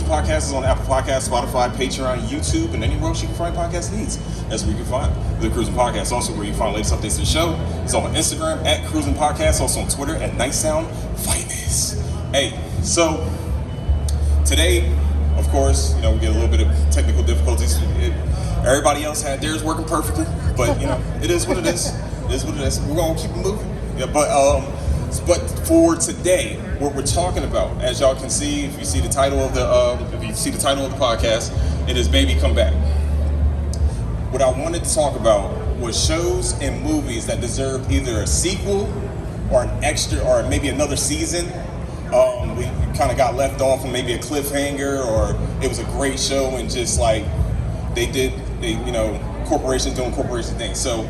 Podcast is on Apple Podcasts, Spotify, Patreon, YouTube, and anywhere else you can find podcast needs. That's where you can find the Crewsin Podcast. Also, where you can find latest updates to the show. It's on Instagram at Crewsin Podcast. Also on Twitter at Night Sound Finest. Hey, so today, of course, we get a little bit of technical difficulties. Everybody else had theirs working perfectly, but it is what it is. It is what it is. We're gonna keep it moving. Yeah, but for today, what we're talking about, as y'all can see, if you see the title of the podcast, it is Baby Come Back. What I wanted to talk about was shows and movies that deserve either a sequel or an extra, or maybe another season. We kind of got left off on maybe a cliffhanger, or it was a great show and just like corporations doing corporation things. So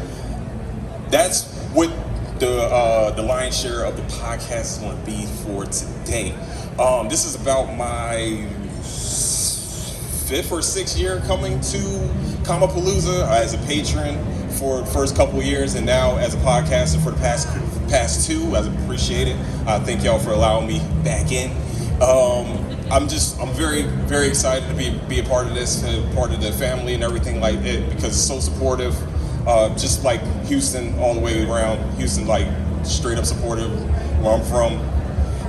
that's what the lion's share of the podcast is going to be for today. This is about my 5th or 6th year coming to Comicpalooza as a patron for the first couple of years, and now as a podcaster for the past 2. I appreciate it. Thank y'all for allowing me back in. I'm very, very excited to be a part of this, part of the family and everything like it, because it's so supportive. Just like Houston all the way around. Houston, like, straight up supportive where I'm from.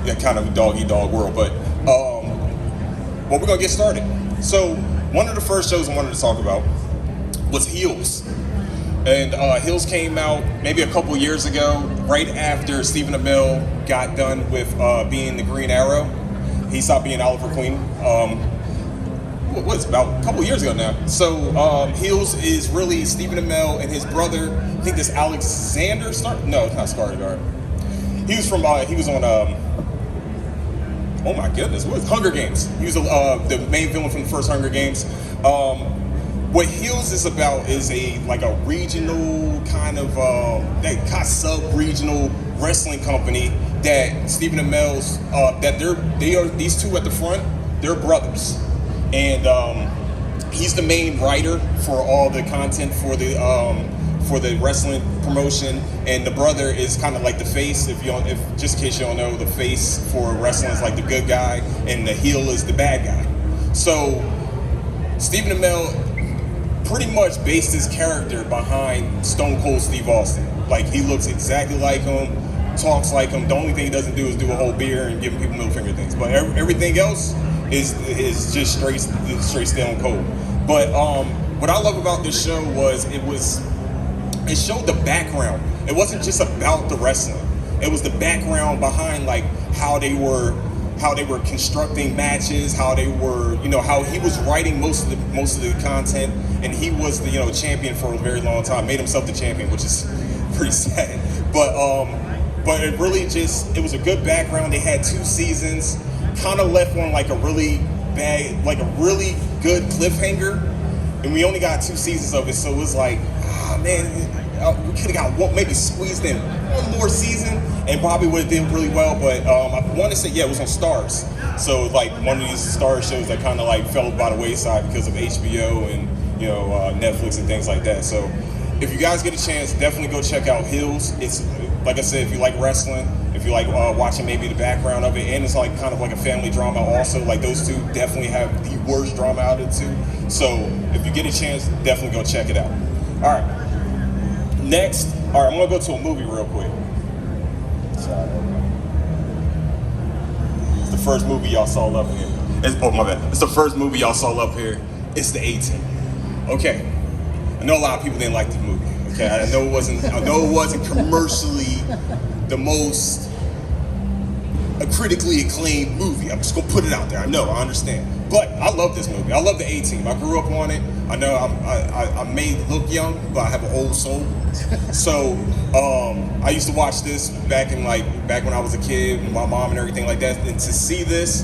That kind of a dog-eat-dog world. But we're going to get started. So one of the first shows I wanted to talk about was Heels. And Heels came out maybe a couple years ago, right after Stephen Amell got done with being the Green Arrow. He stopped being Oliver Queen. What's about a couple years ago now. So Heels is really Stephen Amell and his brother. I think this Alexander no, it's not Skarsgård. He was on oh my goodness, what is Hunger Games? He was the main villain from the first Hunger Games. What Heels is about is a regional kind of sub-regional wrestling company that Stephen Amell's these two at the front, they're brothers. And he's the main writer for all the content for the wrestling promotion, and the brother is kind of like the face. If just in case you don't know, the face for wrestling is like the good guy, and the heel is the bad guy. So Stephen Amell pretty much based his character behind Stone Cold Steve Austin. Like, he looks exactly like him, talks like him. The only thing he doesn't do is do a whole beer and give people middle finger things. But everything else is just straight Stone Cold. But what I love about this show was it showed the background. It wasn't just about the wrestling. It was the background behind like how they were constructing matches, how they were, how he was writing most of the content, and he was the champion for a very long time. Made himself the champion, which is pretty sad. But it really it was a good background. They had 2 seasons. Kind of left on like a really good cliffhanger, and we only got 2 seasons of it, so it was like, we could have got maybe squeezed in one more season and probably would have done really well. But I want to say, it was on Stars, so like one of these Star shows that kind of like fell by the wayside because of HBO and Netflix and things like that. So if you guys get a chance, definitely go check out Heels. It's like I said, if you like wrestling, if you like watching maybe the background of it, and it's like kind of like a family drama also, like those two definitely have the worst drama out of the two. So if you get a chance, definitely go check it out. All right. Next, I'm gonna go to a movie real quick. It's the first movie y'all saw up here. It's the first movie y'all saw up here. It's The A-Team. Okay. I know a lot of people didn't like the movie. Okay, I know it wasn't commercially the most critically acclaimed movie. I'm just gonna put it out there. I understand, but I love this movie. I love The A-Team. I grew up on it. I know I may look young, but I have an old soul. So I used to watch this back when I was a kid, with my mom and everything like that. And to see this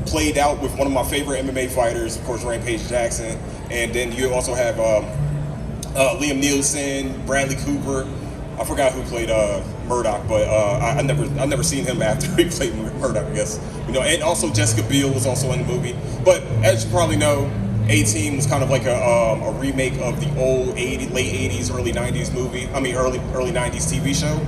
played out with one of my favorite MMA fighters, of course, Rampage Jackson, and then you also have Liam Neeson, Bradley Cooper. I forgot who played Murdoch, but I never seen him after he played Murdoch, I guess. And also Jessica Biel was also in the movie. But as you probably know, A-Team was kind of like a remake of the old late 80s, early 90s movie. Early 90s TV show.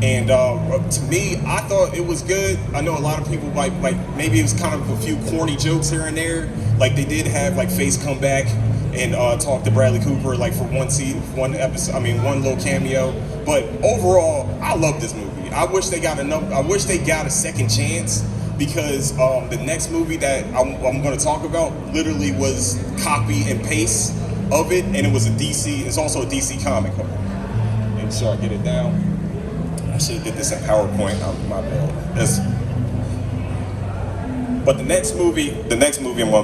And to me, I thought it was good. I know a lot of people like maybe it was kind of a few corny jokes here and there. Like they did have like Face come back and talk to Bradley Cooper like for one episode. I mean, one little cameo. But overall, I love this movie. I wish they got a second chance, because the next movie that I'm going to talk about literally was copy and paste of it, and it was a DC. It's also a DC comic. Make sure I get it down. I should have did this in PowerPoint. My bad. But the next movie I'm going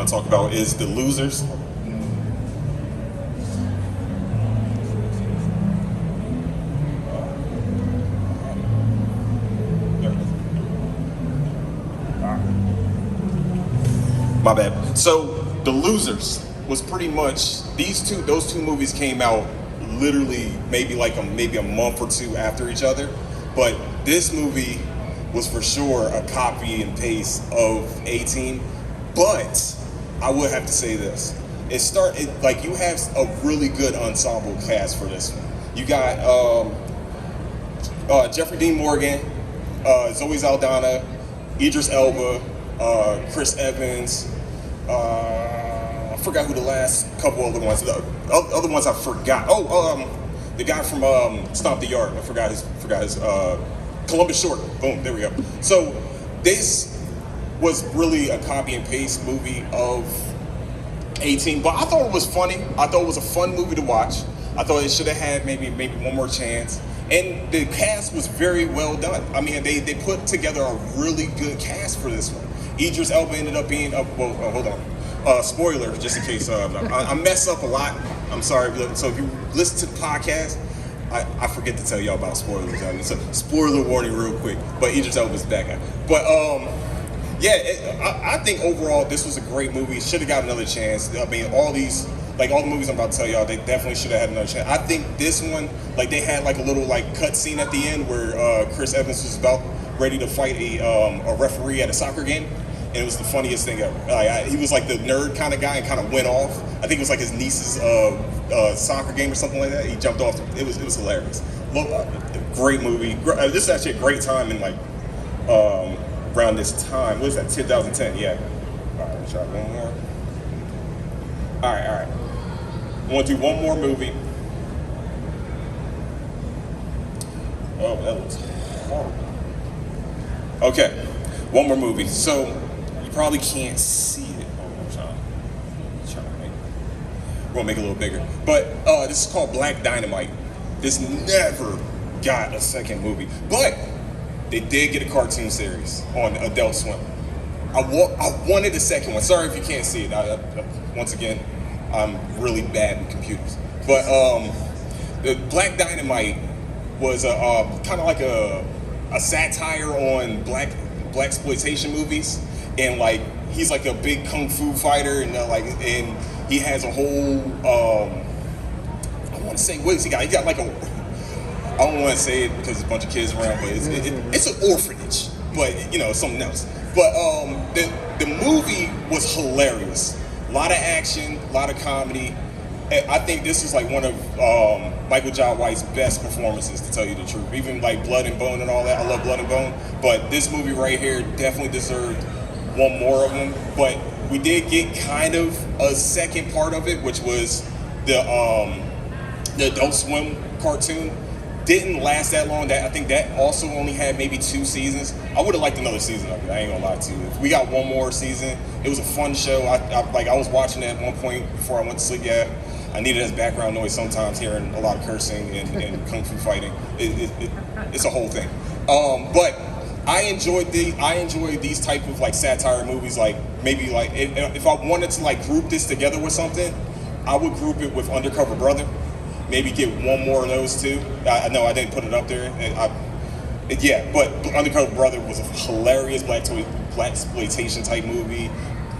to talk about is The Losers. My bad. So The Losers was pretty much those two movies came out literally maybe a month or two after each other, but this movie was for sure a copy and paste of A-Team. But I would have to say this: you have a really good ensemble cast for this one. You got Jeffrey Dean Morgan, Zoe Saldana, Idris Elba, Chris Evans. I forgot who the last couple other ones. The other ones I forgot. The guy from Stomp the Yard. I forgot his Columbus Short. Boom, there we go. So this was really a copy and paste movie of A-Team, but I thought it was funny. I thought it was a fun movie to watch. I thought it should have had maybe one more chance. And the cast was very well done. I mean, they put together a really good cast for this one. Idris Elba ended up being hold on. Spoiler, just in case I mess up a lot. I'm sorry. So if you listen to the podcast, I forget to tell y'all about spoilers. I mean, so spoiler warning real quick. But Idris Elba's that guy. But I think overall this was a great movie. Should have got another chance. I mean, all the movies I'm about to tell y'all, they definitely should have had another chance. I think this one, they had a little cut scene at the end where Chris Evans was about ready to fight a referee at a soccer game. And it was the funniest thing ever. He was the nerd kind of guy and kind of went off. I think it was his niece's soccer game or something like that. He jumped off. It was hilarious. Great movie. This is actually a great time in around this time. What is that? 2010. Yeah. All right, let's try one more. All right. I want to do one more movie. Oh, that looks horrible. Okay, one more movie. So you probably can't see it. We're gonna make it a little bigger. But this is called Black Dynamite. This never got a second movie, but they did get a cartoon series on Adult Swim. I wanted the second one. Sorry if you can't see it. Once again, I'm really bad with computers. But the Black Dynamite was kind of like a satire on black exploitation movies, and he's a big kung fu fighter, and and he has a whole I want to say, what has he got? He got I don't want to say it because there's a bunch of kids around, but it's an orphanage, but something else. But the movie was hilarious. A lot of action, a lot of comedy. I think this is one of Michael Jai White's best performances, to tell you the truth. Even Blood and Bone and all that. I love Blood and Bone, but this movie right here definitely deserved one more of them. But we did get kind of a second part of it, which was the Adult Swim cartoon. Didn't last that long. I think that also only had maybe 2 seasons. I would have liked another season of it. I ain't gonna lie to you. If we got one more season, it was a fun show. I was watching it at one point before I went to sleep. Yeah, I needed as background noise sometimes, hearing a lot of cursing and kung fu fighting. It's a whole thing. But I enjoyed these type of satire movies. Maybe if I wanted to group this together with something, I would group it with Undercover Brother. Maybe get one more of those too. I know I didn't put it up there, but Undercover Brother was a hilarious black exploitation type movie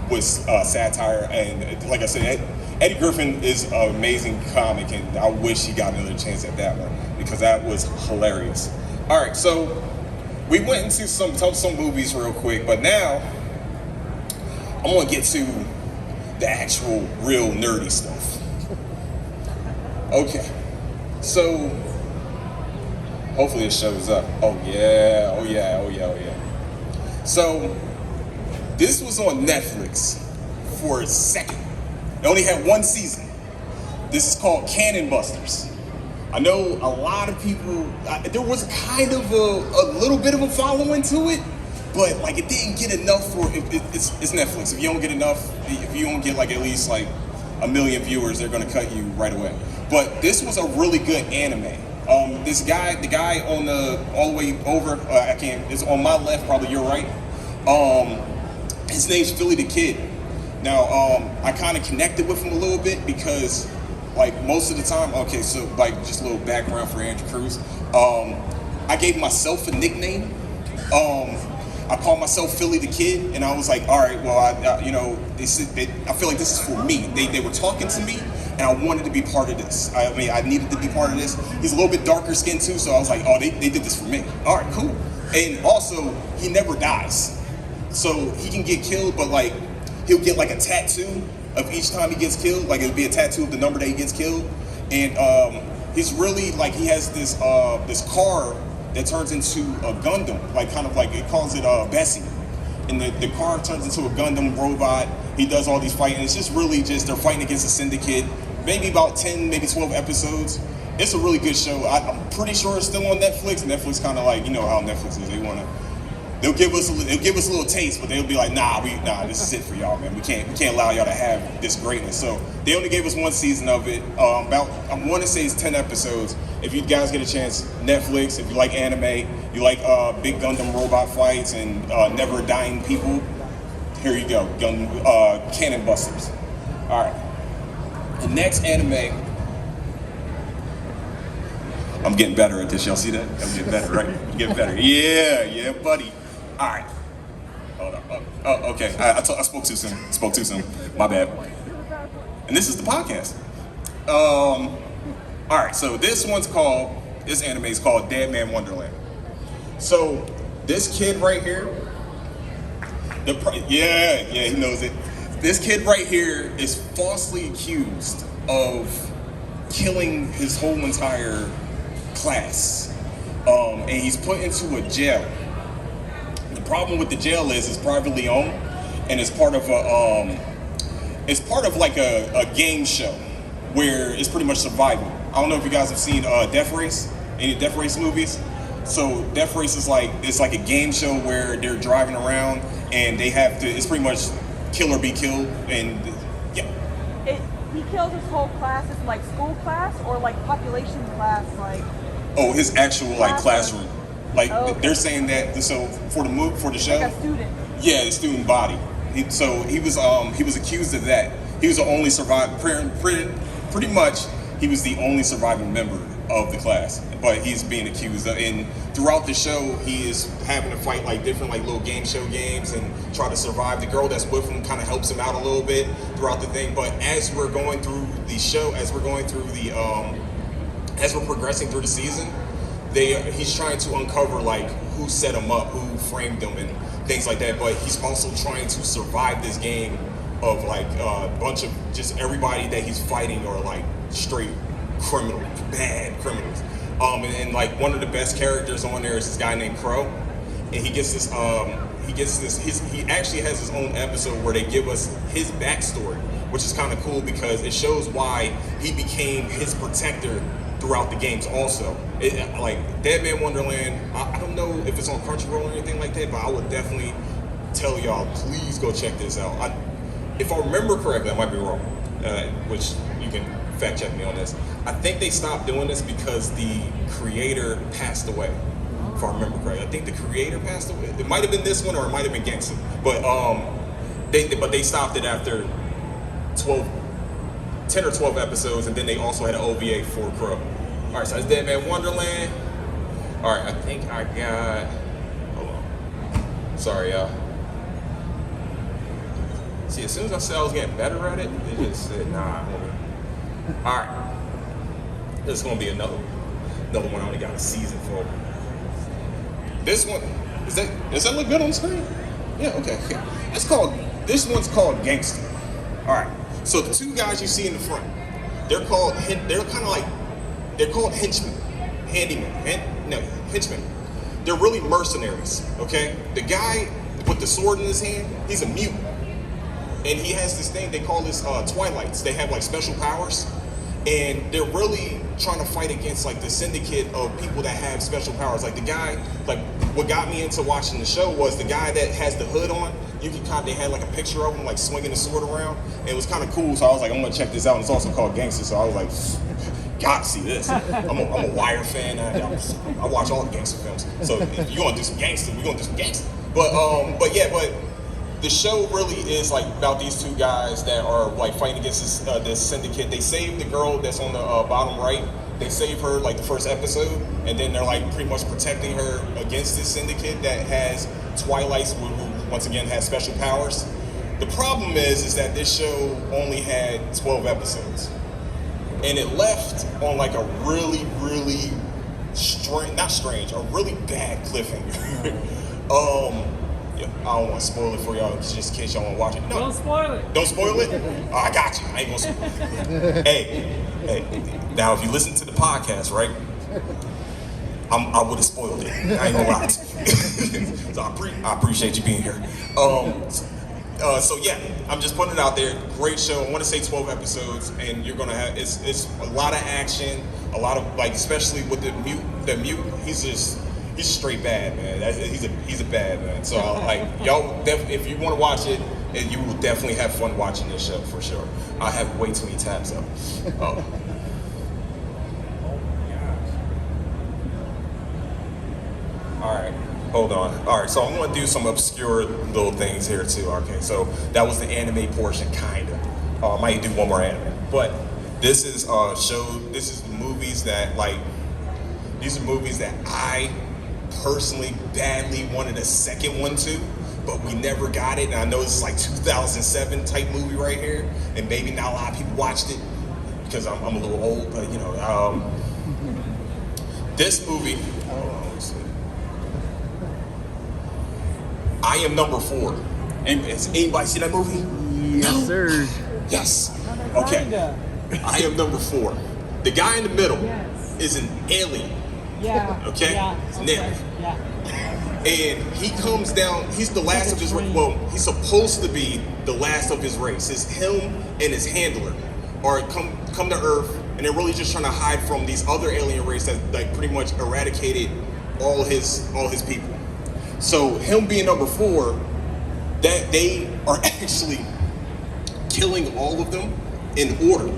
with satire, and like I said, Eddie Griffin is an amazing comic, and I wish he got another chance at that one because that was hilarious. All right, so we went into some movies real quick, but now I'm gonna get to the actual real nerdy stuff. Okay, so Hopefully it shows up. Oh yeah, oh yeah, oh yeah, oh yeah. So this was on Netflix for a second. It only had one season. This is called Cannon Busters. I know a lot of people, there was kind of a little bit of a following to it, but like it didn't get enough for, it's Netflix. If you don't get enough, if you don't get like at least like 1 million viewers, they're gonna cut you right away. But this was a really good anime. This guy, the guy on all the way over, it's on my left, probably your right. His name's Philly the Kid. Now, I kind of connected with him a little bit because like most of the time, okay, so like just a little background for Andrew Cruz. I gave myself a nickname. I called myself Philly the Kid, and I was like, all right, well, I feel like this is for me. They were talking to me, and I wanted to be part of this. I mean, I needed to be part of this. He's a little bit darker skinned too, so I was like, oh, they did this for me. All right, cool. And also, he never dies. So he can get killed, but like, he'll get like a tattoo of each time he gets killed. Like it'll be a tattoo of the number that he gets killed. And he's really like, he has this car that turns into a Gundam, like kind of like, it calls it Bessie. And the car turns into a Gundam robot. He does all these fighting. It's just really just, they're fighting against a syndicate. Maybe about 10, maybe 12 episodes. It's a really good show. I'm pretty sure it's still on Netflix. Netflix kind of like, you know how Netflix is. They'll give us a little taste, but they'll be like, nah, this is it for y'all, man. We can't allow y'all to have this greatness. So they only gave us one season of it. I want to say it's 10 episodes. If you guys get a chance, Netflix. If you like anime, you like big Gundam robot fights and never dying people, here you go, Cannon Busters. All right, the next anime. I'm getting better at this. Y'all see that? I'm getting better, right? I'm getting better. Yeah, buddy. All right. Hold on. Oh, okay. I spoke too soon. My bad. And this is the podcast. All right. So this anime is called Dead Man Wonderland. So this kid right here, he knows it. This kid right here is falsely accused of killing his whole entire class, and he's put into a jail. The problem with the jail is it's privately owned, and it's part of like a game show where it's pretty much survival. I don't know if you guys have seen Death Race, any Death Race movies. So Death Race is like a game show where they're driving around and they have to. It's pretty much kill or be killed, and yeah. He kills his whole class. It's like school class or like population class, like. Oh, his actual like classroom. Like they're saying that. So for the show. Like a student. Yeah, the student body. He was accused of that. He was the only surviving. Pretty much, he was the only surviving member of the class. But he's being accused of, and throughout the show, he is having to fight like different like little game show games and try to survive. The girl that's with him kind of helps him out a little bit throughout the thing. But as we're going through the show, as we're progressing through the season, he's trying to uncover like who set him up, who framed him, and things like that. But he's also trying to survive this game of like a bunch of just everybody that he's fighting are like straight criminals, bad criminals. And like one of the best characters on there is this guy named Crow, and he actually has his own episode where they give us his backstory, which is kind of cool because it shows why he became his protector throughout the games also. Like Dead Man Wonderland, I don't know if it's on Crunchyroll or anything like that, but I would definitely tell y'all, please go check this out. If I remember correctly, I might be wrong, which you can fact check me on this. I think they stopped doing this because the creator passed away, if I remember correctly. I think the creator passed away. It might have been this one or it might have been Gangsta, but they stopped it after 10 or 12 episodes, and then they also had an OVA for Crow. All right, so that's Dead Man Wonderland. All right, I think I got, hold on. Sorry, y'all. See, as soon as I said I was getting better at it, they just said, nah. All right, this is gonna be another one I only got a season for. This one, does that look good on the screen? Yeah, okay. This one's called Gangsta. All right. So the two guys you see in the front, they're called henchmen, handymen. no, henchmen. They're really mercenaries, okay? The guy with the sword in his hand, he's a mutant. And he has this thing, they call this Twilights. They have like special powers. And they're really trying to fight against like the syndicate of people that have special powers. Like the guy, like what got me into watching the show was the guy that has the hood on. You can they had like a picture of him like swinging the sword around. And it was kind of cool, so I was like, I'm gonna check this out. And it's also called Gangster, so I was like, gotta see this. I'm a Wire fan. I watch all the gangster films. So if you want to do some gangster, we're gonna do some gangster. But the show really is like about these two guys that are like fighting against this syndicate. They save the girl that's on the bottom right. They save her like the first episode, and then they're like pretty much protecting her against this syndicate that has Twilights, who once again has special powers. The problem is that this show only had 12 episodes. And it left on like a really, really a really bad cliffhanger. Yeah, I don't want to spoil it for y'all, just in case y'all want to watch it. No, don't spoil it. Don't spoil it? Oh, I got you. I ain't gonna spoil it. Hey, now if you listen to the podcast, right? I would have spoiled it. I ain't gonna lie to you. So I appreciate you being here. So yeah, I'm just putting it out there. Great show. I want to say 12 episodes, and you're gonna have it's a lot of action, a lot of like, especially with the mutant. He's a straight bad man. He's a bad man. So like y'all, if you want to watch it, and you will definitely have fun watching this show for sure. I have way too many tabs up. Oh. All right. Hold on. All right, so I'm going to do some obscure little things here too. Okay, so that was the anime portion, kinda. I might do one more anime, but this is This is movies that these are movies that I personally badly wanted a second one to, but we never got it. And I know this is like 2007 type movie right here, and maybe not a lot of people watched it because I'm a little old, but you know, this movie. Let's see. I Am Number 4. And has anybody seen that movie? Yes, No. sir. Yes. Okay. I Am Number 4. The guy in the middle is an alien. Yeah. Okay? Yeah. It's an Okay. alien. Yeah. And he comes down, he's the last of his race. Well, he's supposed to be the last of his race. It's him and his handler are come to Earth, and they're really just trying to hide from these other alien race that like pretty much eradicated all his people. So him being number 4, that they are actually killing all of them in order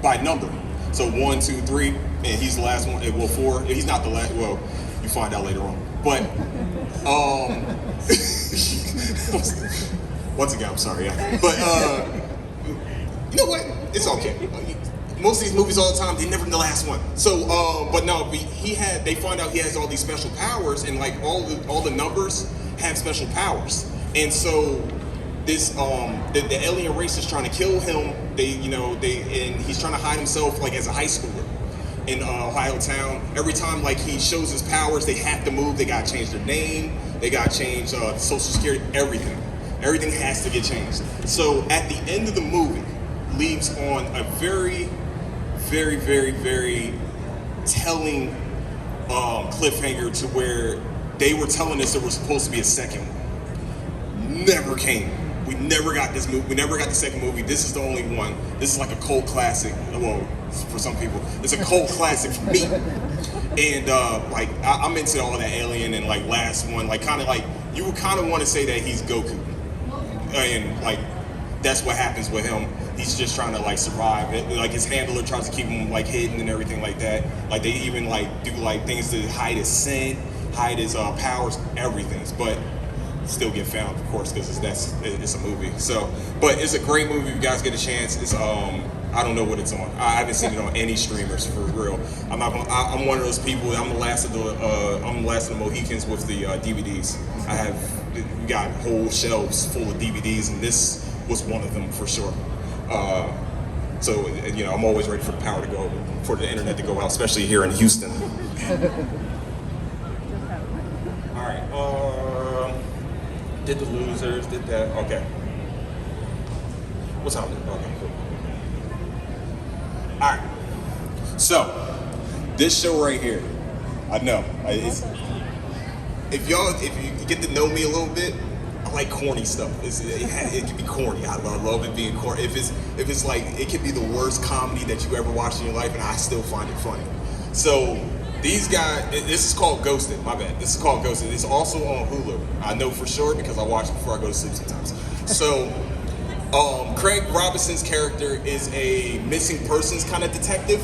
by number. So 1, 2, 3, and he's the last one. Well, 4. He's not the last. Well, you find out later on. But once again, I'm sorry. Yeah. But you know what? It's okay. Most of these movies all the time, they're never the last one. So, but no, they find out he has all these special powers, and like all the numbers have special powers. And so this the alien race is trying to kill him. And he's trying to hide himself like as a high schooler in Ohio town. Every time like he shows his powers, they have to move. They gotta change their name. They gotta change social security. Everything has to get changed. So at the end of the movie, leaves on a very, very, very, very telling cliffhanger to where they were telling us there was supposed to be a second one. Never came. We never got this movie. We never got the second movie. This is the only one. This is like a cult classic. Well, for some people, it's a cult classic for me. And I'm into all that alien and like last one. Like kind of like you would kind of want to say that he's Goku, and like that's what happens with him. He's just trying to like survive. Like his handler tries to keep him like hidden and everything like that. Like they even like do like things to hide his scent, hide his powers, everything. But still get found, of course, because it's a movie. So, but it's a great movie. If you guys get a chance, it's I don't know what it's on. I haven't seen it on any streamers for real. I'm one of those people. I'm the last of the Mohicans with the DVDs. We got whole shelves full of DVDs, and this was one of them for sure. So I'm always ready for the power to go, for the internet to go out, especially here in Houston. All right. Did the losers? Did that? Okay. What's happening? Okay, cool. All right. So this show right here, I know. If you get to know me a little bit, I like corny stuff. It can be corny. I love it being corny. If it's like, it can be the worst comedy that you ever watched in your life, and I still find it funny. So these guys, this is called Ghosted. My bad. This is called Ghosted. It's also on Hulu. I know for sure because I watch it before I go to sleep sometimes. So Craig Robinson's character is a missing persons kind of detective.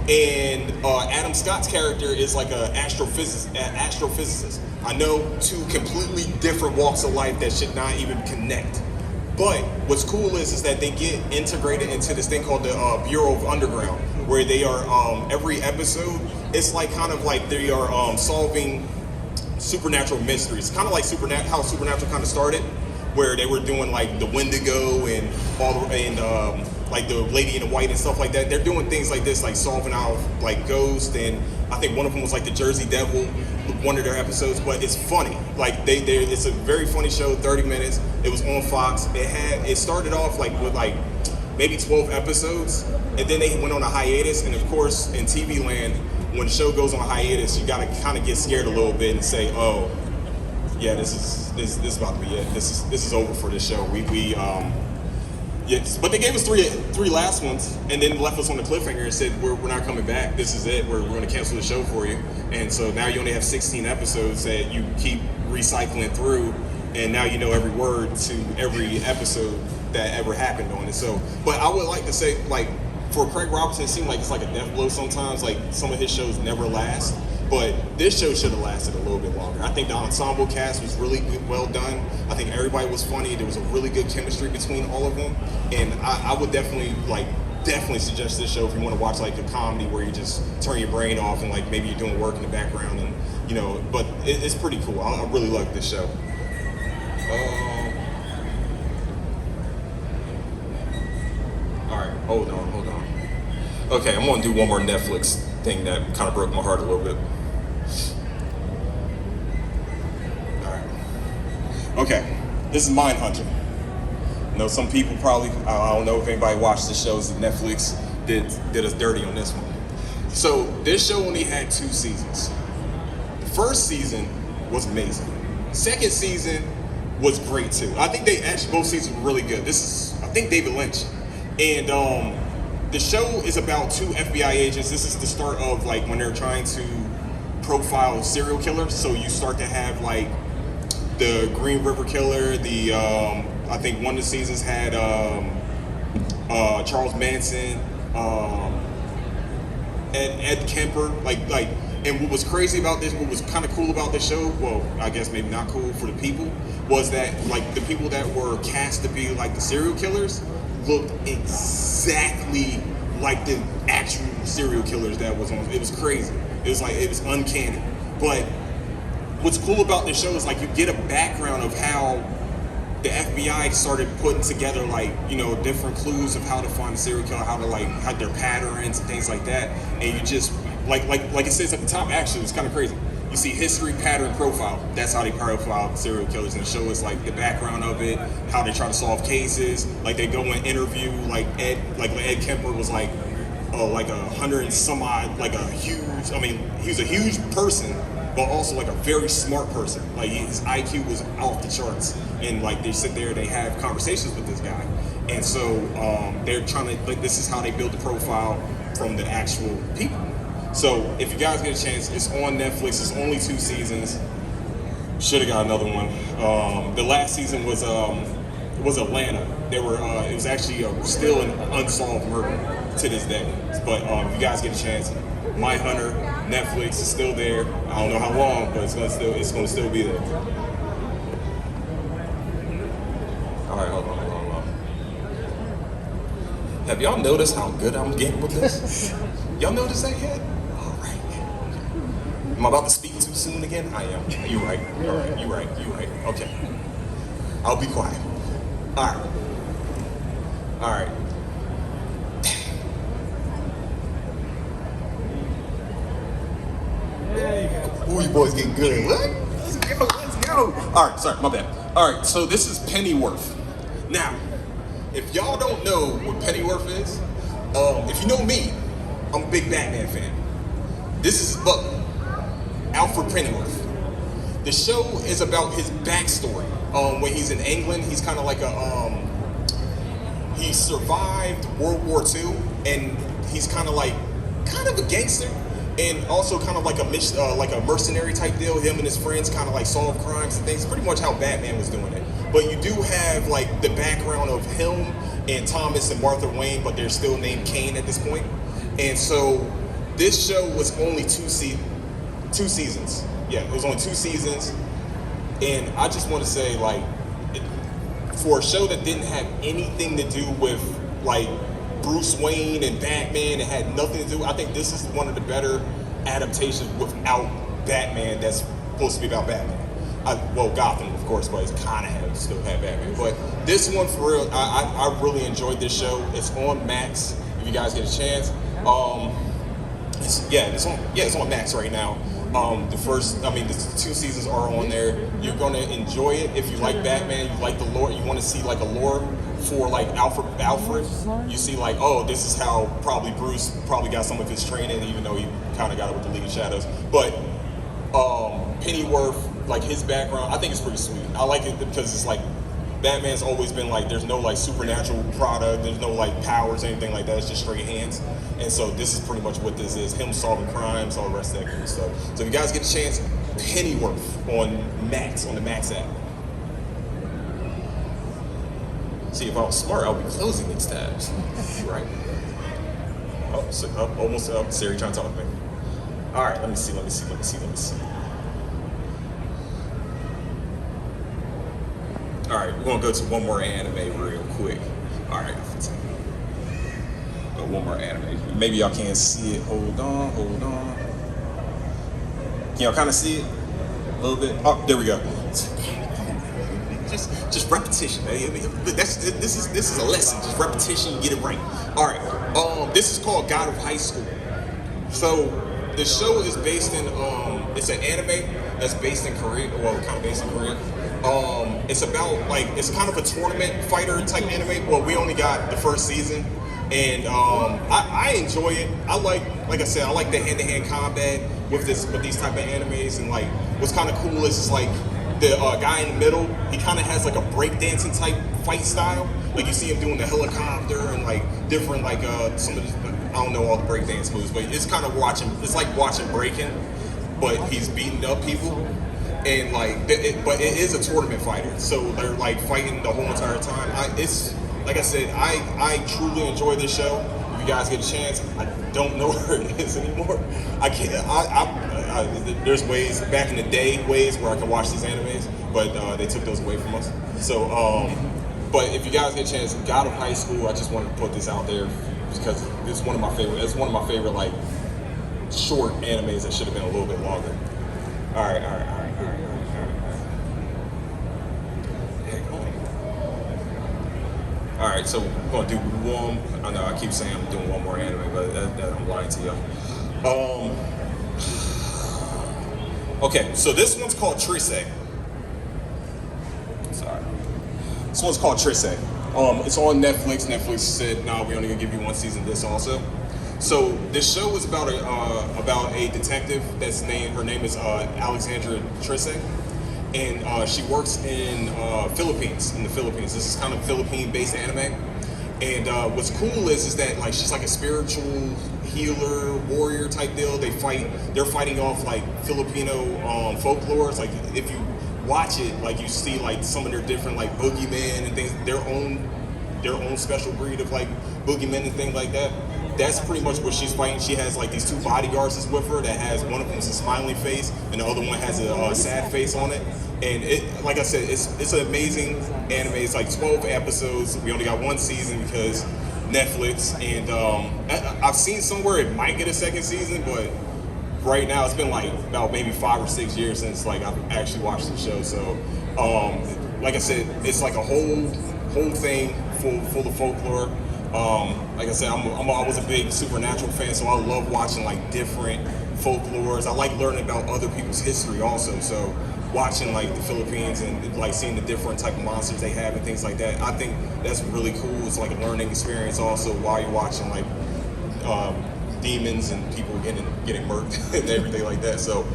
And Adam Scott's character is like an astrophysicist. I know two completely different walks of life that should not even connect. But what's cool is that they get integrated into this thing called the Bureau of Underground, where they are, every episode, it's like kind of like they are solving supernatural mysteries. Kind of like how Supernatural kind of started, where they were doing like the Wendigo and like the Lady in the White and stuff like that. They're doing things like this, like solving out like ghosts, and I think one of them was like the Jersey Devil, one of their episodes. But it's funny. Like it's a very funny show. 30 minutes. It was on Fox. It started off like with like maybe 12 episodes, and then they went on a hiatus. And of course, in TV land, when the show goes on a hiatus, you gotta kind of get scared a little bit and say, oh, yeah, this is about to be it. This is over for this show. Yes, but they gave us three last ones, and then left us on the cliffhanger and said we're not coming back. This is it. We're going to cancel the show for you. And so now you only have 16 episodes that you keep recycling through, and now you know every word to every episode that ever happened on it. So, but I would like to say, like, for Craig Robinson, it seemed like it's like a death blow sometimes. Like some of his shows never last. But this show should have lasted a little bit longer. I think the ensemble cast was really well done. I think everybody was funny. There was a really good chemistry between all of them. And I would definitely suggest this show if you want to watch like a comedy where you just turn your brain off and like maybe you're doing work in the background and but it's pretty cool. I really like this show. All right, hold on. Okay, I'm gonna do one more Netflix thing that kind of broke my heart a little bit. Okay, this is Mindhunter. I know some people probably, I don't know if anybody watched the shows that Netflix did us dirty on this one. So this show only had 2 seasons. The first season was amazing. Second season was great too. I think both seasons were really good. This is, I think, David Lynch. And the show is about 2 FBI agents. This is the start of like when they're trying to profile serial killers. So you start to have like the Green River Killer, I think one of the seasons had Charles Manson, Ed Kemper, and what was crazy about this, what was kind of cool about this show, well, I guess maybe not cool for the people, was that like the people that were cast to be like the serial killers looked exactly like the actual serial killers that was on. It was crazy. It was uncanny. But what's cool about this show is like you get a background of how the FBI started putting together different clues of how to find a serial killer, how to hide their patterns and things like that. And you just like it says at the top, actually it's kind of crazy. You see history, pattern, profile. That's how they profile serial killers, and the show is like the background of it, how they try to solve cases. Like they go and interview Ed Kemper was like 100 and some odd, he was a huge person, but also like a very smart person. Like his IQ was off the charts, and like they sit there, they have conversations with this guy, and so they're trying to this is how they build the profile from the actual people. So if you guys get a chance, it's on Netflix. It's only 2 seasons. Should have got another one. The last season was Atlanta. It was actually still an unsolved murder to this day. But if you guys get a chance, Mindhunter, Netflix is still there. I don't know how long, but it's gonna still be there. All right, hold on. Have y'all noticed how good I'm getting with this? Y'all noticed that yet? All right. Am I about to speak too soon again? I am. You're right. All right. You're right. Okay. I'll be quiet. All right. Ooh, you boys getting good. What? Let's go. All right, sorry, my bad. All right, so this is Pennyworth. Now, if y'all don't know what Pennyworth is, if you know me, I'm a big Batman fan. This is his butler. Alfred Pennyworth. The show is about his backstory. When he's in England, he's kind of like he survived World War II, and he's kind of a gangster, and also kind of like a mercenary type deal. Him and his friends kind of like solve crimes and things. Pretty much how Batman was doing it. But you do have like the background of him and Thomas and Martha Wayne, but they're still named Kane at this point. And so this show was only two seasons. Yeah, it was only 2 seasons. And I just want to say, like, for a show that didn't have anything to do with like Bruce Wayne and Batman, it had nothing to do. I think this is one of the better adaptations without Batman that's supposed to be about Batman. Well, Gotham, of course, but it's kind of still had Batman. But this one, for real, I really enjoyed this show. It's on Max. If you guys get a chance, it's on Max right now. The 2 seasons are on there. You're gonna enjoy it if you like Batman. You like the lore. You want to see like a lore for like Alfred. You see like, oh, this is how probably Bruce probably got some of his training, even though he kind of got it with the League of Shadows. But Pennyworth, like his background, I think it's pretty sweet. I like it because it's like Batman's always been like, there's no like supernatural product, there's no like powers or anything like that. It's just straight hands. And so this is pretty much what this is, him solving crimes, all the rest of that good stuff. So if you guys get a chance, Pennyworth on Max, on the Max app. See, if I was smart, I would be closing these tabs. Right? Almost up. Siri trying to talk to me. All right, let me see. All right, we're gonna go to one more anime real quick. All right, one more anime. Maybe y'all can't see it. Hold on. Can y'all kind of see it? A little bit. Oh, there we go. Just repetition. This is a lesson. Just repetition, get it right. All right. This is called God of High School. So the show is based in it's an anime that's based in Korea. Well, kind of based in Korea. It's about like, it's kind of a tournament fighter type anime. Well, we only got the first season, and I enjoy it. Like I said, I like the hand-to-hand combat with these type of animes. And like, what's kind of cool is like the guy in the middle, he kind of has like a breakdancing type fight style. Like you see him doing the helicopter and like different like some of the, I don't know all the breakdance moves, but it's kind of it's like watching breaking, but he's beating up people. And like, but it is a tournament fighter, so they're like fighting the whole entire time. It's like I said, I truly enjoy this show. If you guys get a chance, I don't know where it is anymore. I can't. There's ways back in the day, where I could watch these animes, but they took those away from us. So, but if you guys get a chance, God of High School, I just wanted to put this out there because it's one of my favorite. It's one of my favorite like short animes that should have been a little bit longer. All right. All right, so we're gonna do one. I know I keep saying I'm doing one more anime, but I'm lying to y'all. Okay, so this one's called Trisei. Sorry. This one's called Trisei. It's on Netflix. Netflix said, "No, we're only gonna give you one season of this also." So this show is about a detective that's named. Her name is Alexandra Trisei. And she works in the Philippines. This is kind of Philippine-based anime. And what's cool is that like she's like a spiritual healer, warrior type deal. They're fighting off like Filipino folklore. It's like if you watch it, like you see like some of their different like boogeymen and things, their own special breed of like boogeymen and things like that. That's pretty much what she's fighting. She has like these 2 bodyguards that's with her. That has one of them is a smiling face, and the other one has a sad face on it. And it, like I said, it's an amazing anime. It's like 12 episodes. We only got 1 season because Netflix. And I've seen somewhere it might get a 2nd season, but right now it's been like about maybe 5 or 6 years since like I've actually watched the show. So, like I said, it's like a whole thing full of folklore. Like I said, I was a big supernatural fan, so I love watching like different folklores. I like learning about other people's history also. So watching like the Philippines and like seeing the different type of monsters they have and things like that, I think that's really cool. It's like a learning experience also while you're watching like demons and people getting murked and everything like that. So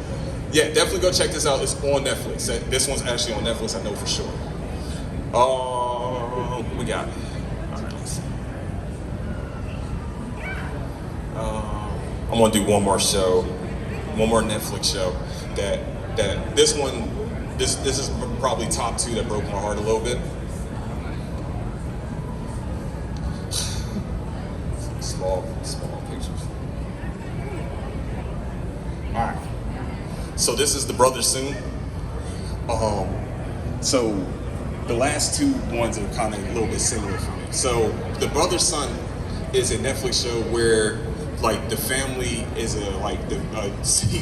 Yeah, definitely go check this out. It's on Netflix. This one's actually on Netflix, I know for sure. What we got? All right, let's see. I'm gonna do one more show, one more Netflix show. That this one, this is probably top 2 that broke my heart a little bit. Small pictures. All right. So this is The Brother Soon. So the last 2 ones are kind of a little bit similar for me. So The Brother Son is a Netflix show where like the family is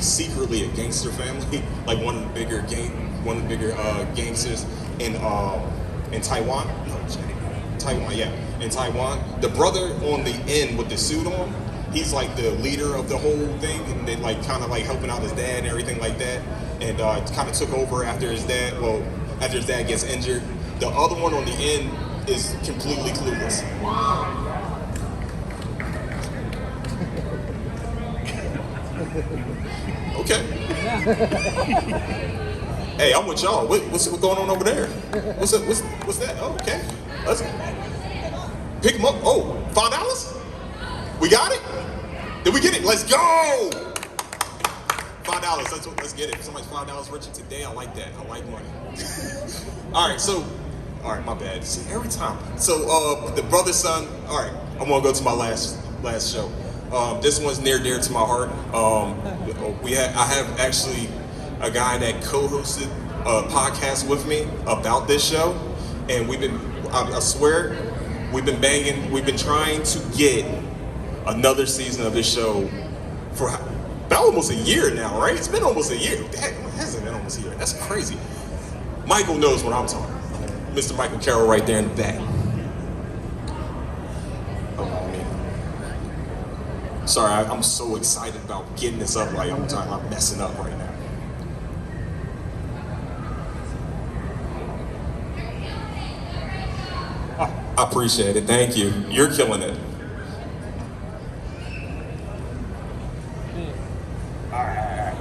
secretly a gangster family, like one of the bigger gangsters in Taiwan. No, Taiwan, yeah, in Taiwan. The brother on the end with the suit on, he's like the leader of the whole thing, and they like kind of like helping out his dad and everything like that. And kind of took over after his dad. Well, after his dad gets injured. The other one on the end is completely clueless. Okay. Hey, I'm with y'all. What's going on over there? What's that? Oh, okay. Let's pick him up. Oh, $5? We got it? Did we get it? Let's go! $5. Let's get it. If somebody's $5 richer today, I like that. I like money. All right, my bad. See, every time. So, The Brother Son. All right, I'm gonna go to my last show. This one's near dear to my heart. I have actually a guy that co-hosted a podcast with me about this show, and I swear, we've been banging. We've been trying to get another season of this show for about almost a year now, right? It's been almost a year. Dang, it hasn't been almost a year. That's crazy. Michael knows what I'm talking about. Mr. Michael Carroll right there in the back. Oh, man. Sorry, I'm so excited about getting this up. Like, I'm messing up right now. I appreciate it. Thank you. You're killing it.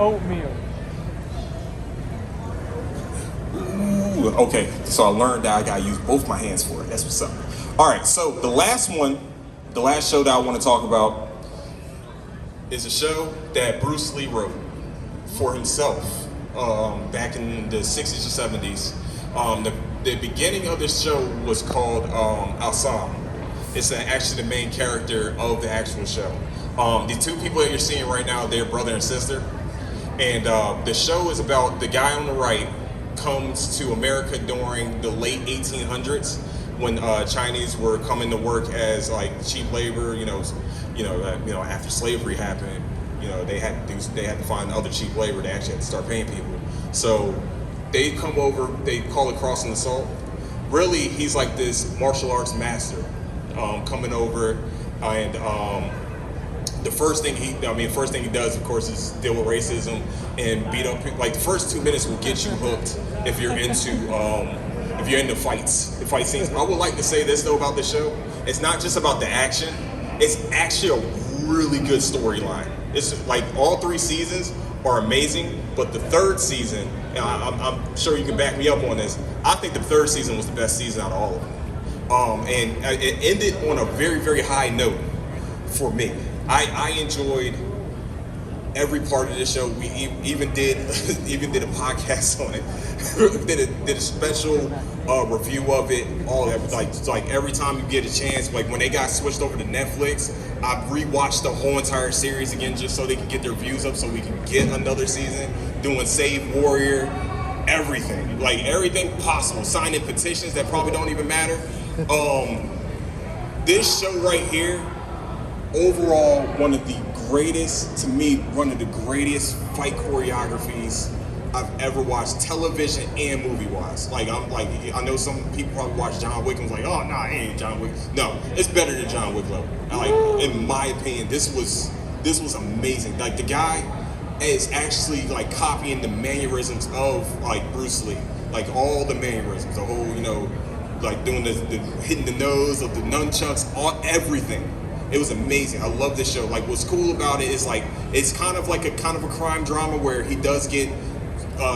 Oatmeal. Ooh, okay, so I learned that I gotta use both my hands for it. That's what's up. All right, so the last show that I want to talk about is a show that Bruce Lee wrote for himself back in the 60s or 70s. The beginning of this show was called Al-Sam. It's actually the main character of the actual show. The 2 people that you're seeing right now, they're brother and sister. And the show is about the guy on the right comes to America during the late 1800s when Chinese were coming to work as like cheap labor. After slavery happened, they had to find other cheap labor. They actually had to start paying people. So they come over. They call it crossing the salt. Really, he's like this martial arts master coming over, and the first thing he does, of course, is deal with racism and beat up people. Like the first 2 minutes will get you hooked if you're into fights, the fight scenes. I would like to say this though about the show: it's not just about the action; it's actually a really good storyline. It's like all 3 seasons are amazing, but the 3rd season, and I'm sure you can back me up on this. I think the 3rd season was the best season out of all of them, and it ended on a very, very high note for me. I enjoyed every part of the show. We even did a podcast on it. did a special review of it. All that, like every time you get a chance. Like when they got switched over to Netflix, I rewatched the whole entire series again just so they can get their views up, so we can get another season. Doing Save Warrior, everything, like everything possible. Signing petitions that probably don't even matter. This show right here. Overall, one of the greatest fight choreographies I've ever watched, television and movie-wise. I know some people probably watch John Wick and was like, oh, nah, it ain't John Wick. No, it's better than John Wick level. In my opinion, this was amazing. Like the guy is actually like copying the mannerisms of like Bruce Lee, like all the mannerisms, the whole, like doing the hitting the nose of the nunchucks, everything. It was amazing. I love this show. Like, what's cool about it is like it's kind of a crime drama where he does get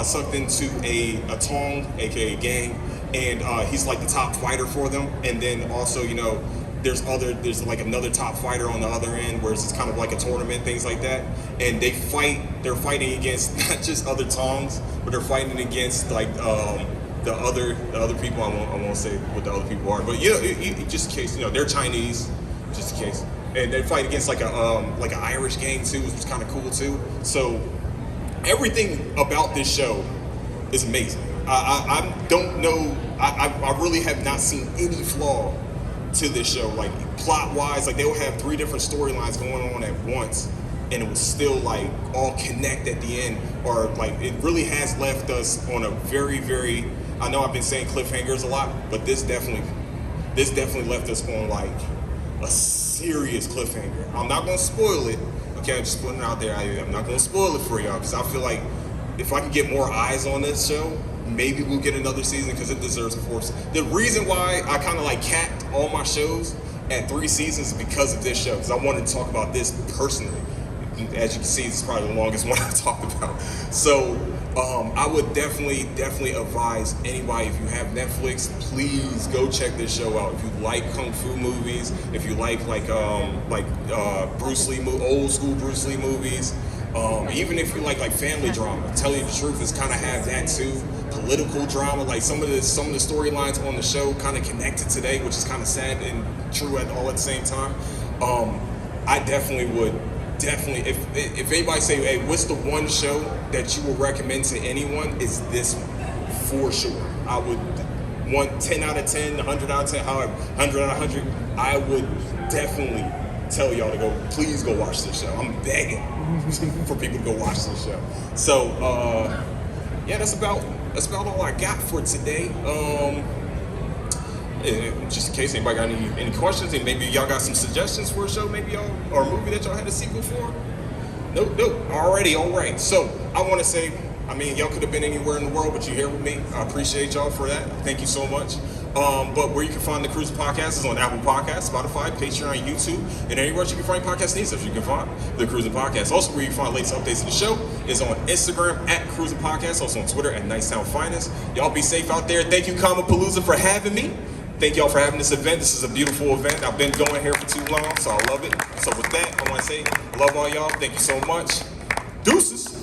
sucked into a tong, aka gang, and he's like the top fighter for them. And then also, you know, there's like another top fighter on the other end, where it's kind of like a tournament, things like that. And they're fighting against not just other tongs, but they're fighting against like the other people. I won't say what the other people are, but just in case, you know, they're Chinese, just in case. And they fight against like an Irish gang too, which was kind of cool too. So everything about this show is amazing. I don't know. I really have not seen any flaw to this show. Like plot wise, like they'll have 3 different storylines going on at once, and it will still like all connect at the end. Or like it really has left us on a very, very. I know I've been saying cliffhangers a lot, but this definitely left us on like a serious cliffhanger. I'm not gonna spoil it. Okay, I'm just putting it out there. I'm not gonna spoil it for y'all because I feel like if I can get more eyes on this show, maybe we'll get another season because it deserves a 4th. The reason why I kind of like capped all my shows at 3 seasons is because of this show, because I wanted to talk about this personally. As you can see, it's probably the longest one I've talked about. So I would definitely advise anybody, if you have Netflix, please go check this show out. If you like kung fu movies, if you like Bruce Lee, old school Bruce Lee movies, even if you like family drama, tell you the truth, it's kind of have that too. Political drama, like some of the storylines on the show kind of connected today, which is kind of sad and true at the same time. I definitely would. If anybody say, hey, what's the one show that you would recommend to anyone, is this one, for sure. I would want 10 out of 10, 100 out of 10, however, 100 out of 100, I would definitely tell y'all to please go watch this show. I'm begging for people to go watch this show. So, yeah, that's about all I got for today. Just in case anybody got any questions, and maybe y'all got some suggestions for a show, maybe y'all, or a movie that y'all had a sequel for. Nope. All right. So I want to say, I mean, y'all could have been anywhere in the world, but you're here with me. I appreciate y'all for that. Thank you so much. But where you can find the Crewsin Podcast is on Apple Podcasts, Spotify, Patreon, YouTube, and anywhere you can find podcast news, you can find the Crewsin Podcast. Also, where you can find latest updates of the show is on Instagram at Crewsin Podcast, also on Twitter at Nicetown Finest. Y'all be safe out there. Thank you, Comicpalooza, for having me. Thank y'all for having this event. This is a beautiful event. I've been going here for too long, so I love it. So with that, I want to say I love all y'all. Thank you so much. Deuces.